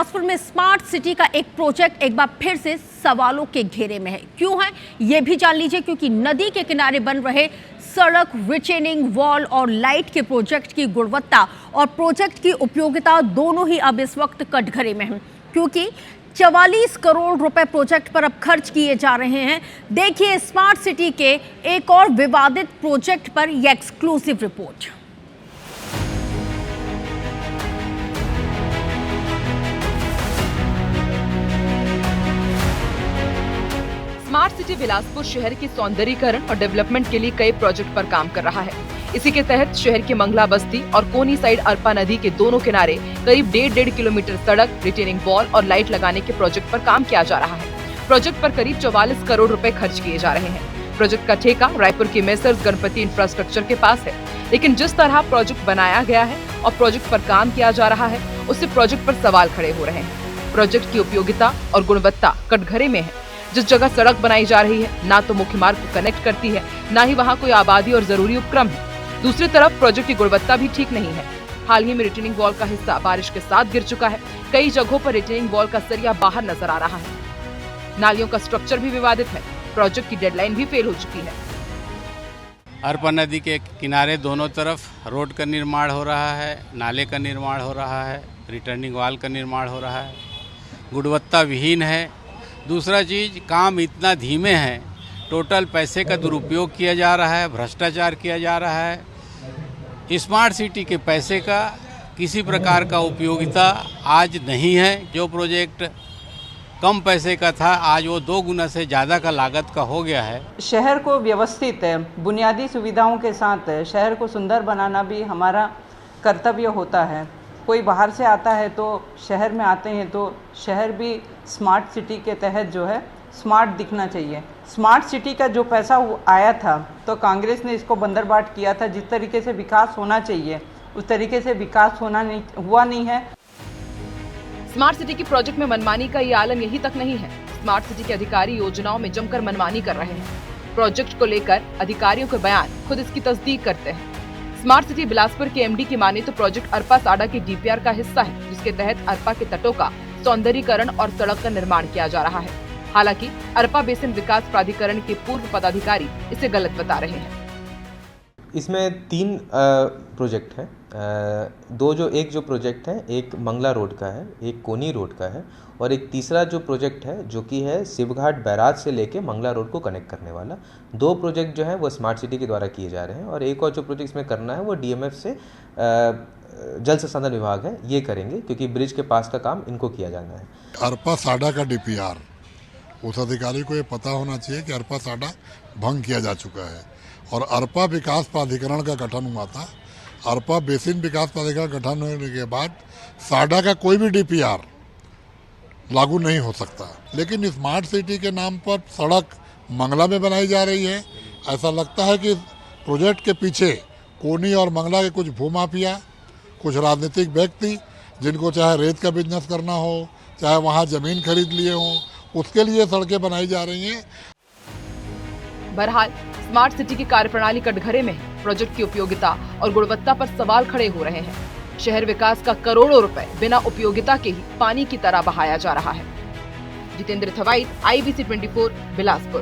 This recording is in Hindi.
बिलासपुर में स्मार्ट सिटी का एक प्रोजेक्ट एक बार फिर से सवालों के घेरे में है। क्यों है ये भी जान लीजिए, क्योंकि नदी के किनारे बन रहे सड़क, रिचेनिंग वॉल और लाइट के प्रोजेक्ट की गुणवत्ता और प्रोजेक्ट की उपयोगिता दोनों ही अब इस वक्त कटघरे में हैं, क्योंकि 44 करोड़ रुपए प्रोजेक्ट पर अब खर्च किए जा रहे हैं। देखिए स्मार्ट सिटी के एक और विवादित प्रोजेक्ट पर यह exclusive report. Smart city Bilaspur शहर के सौंदर्यीकरण और डेवलपमेंट के लिए कई प्रोजेक्ट पर काम कर रहा है। इसी के तहत शहर के मंगला बस्ती और कोनी साइड अरपा नदी के दोनों किनारे करीब 1.5 किलोमीटर सड़क, रिटेनिंग वॉल और लाइट लगाने के प्रोजेक्ट पर काम किया जा रहा है। प्रोजेक्ट पर करीब 44 करोड़ रुपए खर्च किए जा रहे हैं। प्रोजेक्ट का ठेका रायपुर के मेसर्स गणपति इंफ्रास्ट्रक्चर के पास है, लेकिन जिस तरह प्रोजेक्ट बनाया गया है और प्रोजेक्ट पर काम किया जा रहा है, उससे प्रोजेक्ट पर सवाल खड़े हो रहे हैं। प्रोजेक्ट की उपयोगिता और गुणवत्ता कटघरे में है। जिस जगह सड़क बनाई जा रही है ना तो मुख्य मार्ग को कनेक्ट करती है, ना ही वहाँ कोई आबादी और जरूरी उपक्रम है। दूसरी तरफ प्रोजेक्ट की गुणवत्ता भी ठीक नहीं है। हाल ही में रिटेनिंग वॉल का हिस्सा बारिश के साथ गिर चुका है। कई जगहों पर रिटेनिंग वॉल का सरिया बाहर नजर आ रहा है। नालियों का स्ट्रक्चर भी विवादित है। प्रोजेक्ट की डेडलाइन भी फेल हो चुकी है। अरपा नदी के किनारे दोनों तरफ रोड का निर्माण हो रहा है, नाले का निर्माण हो रहा है, रिटर्निंग वॉल का निर्माण हो रहा है, गुणवत्ता विहीन है। दूसरा चीज़, काम इतना धीमे है, टोटल पैसे का दुरुपयोग किया जा रहा है, भ्रष्टाचार किया जा रहा है। स्मार्ट सिटी के पैसे का किसी प्रकार का उपयोगिता आज नहीं है। जो प्रोजेक्ट कम पैसे का था, आज वो 2 गुना से ज़्यादा का लागत का हो गया है। शहर को व्यवस्थित बुनियादी सुविधाओं के साथ शहर को सुंदर बनाना भी हमारा कर्तव्य होता है। कोई बाहर से आता है तो शहर में आते हैं तो शहर भी स्मार्ट सिटी के तहत जो है स्मार्ट दिखना चाहिए। स्मार्ट सिटी का जो पैसा आया था तो कांग्रेस ने इसको बंदरबाट किया था। जिस तरीके से विकास होना चाहिए उस तरीके से विकास हुआ नहीं है। स्मार्ट सिटी की प्रोजेक्ट में मनमानी का ये आलम यही तक नहीं है। स्मार्ट सिटी के अधिकारी योजनाओं में जमकर मनमानी कर रहे हैं। प्रोजेक्ट को लेकर अधिकारियों के बयान खुद इसकी तस्दीक करते हैं। स्मार्ट सिटी बिलासपुर के एमडी की माने तो प्रोजेक्ट अरपा साडा के डीपीआर का हिस्सा है, जिसके तहत अरपा के तटों का सौंदर्यीकरण और सड़क का निर्माण किया जा रहा है। हालांकि अरपा बेसिन विकास प्राधिकरण के पूर्व पदाधिकारी इसे गलत बता रहे हैं। इसमें 3 प्रोजेक्ट है। एक जो प्रोजेक्ट है, एक मंगला रोड का है, एक कोनी रोड का है और एक तीसरा जो प्रोजेक्ट है जो कि है शिवघाट बैराज से लेके मंगला रोड को कनेक्ट करने वाला। 2 प्रोजेक्ट जो है वो स्मार्ट सिटी के द्वारा किए जा रहे हैं और एक और जो प्रोजेक्ट इसमें करना है वो डीएमएफ से जल संसाधन विभाग है ये करेंगे, क्योंकि ब्रिज के पास का काम इनको किया जाना है। अरपा साडा का डीपीआर, उस अधिकारी को ये पता होना चाहिए कि अरपा साडा भंग किया जा चुका है और अरपा विकास प्राधिकरण का गठन हुआ था। अरपा बेसिन विकास प्राधिकरण गठन होने के बाद साडा का कोई भी डीपीआर लागू नहीं हो सकता। लेकिन स्मार्ट सिटी के नाम पर सड़क मंगला में बनाई जा रही है। ऐसा लगता है कि प्रोजेक्ट के पीछे कोनी और मंगला के कुछ भूमाफिया, कुछ राजनीतिक व्यक्ति, जिनको चाहे रेत का बिजनेस करना हो, चाहे वहाँ जमीन खरीद लिए हो, उसके लिए सड़कें बनाई जा रही हैं। बहरहाल स्मार्ट सिटी की कार्यप्रणाली कटघरे में है। प्रोजेक्ट की उपयोगिता और गुणवत्ता पर सवाल खड़े हो रहे हैं। शहर विकास का करोड़ों रुपए बिना उपयोगिता के ही पानी की तरह बहाया जा रहा है। जितेंद्र थवाई, IBC 24, बिलासपुर।